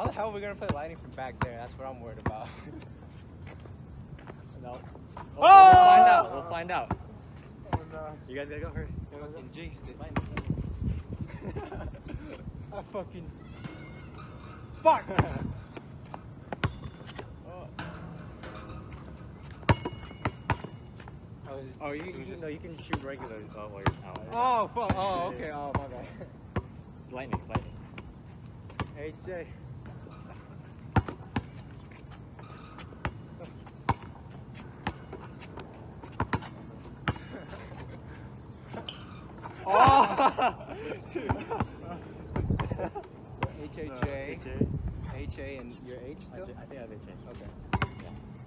How the hell are we gonna play lightning from back there? That's what I'm worried about. No. Oh! We'll find out. We'll find out. Oh no. You guys gotta go hurry. Fucking jinxed it. I fucking. Fuck! Oh, you can shoot regular while you're out. Oh, fuck. Oh, okay. Oh, my bad. It's lightning, lightning. AJ. Oh! HAJ. HA and your H still? I think I have HA. Okay.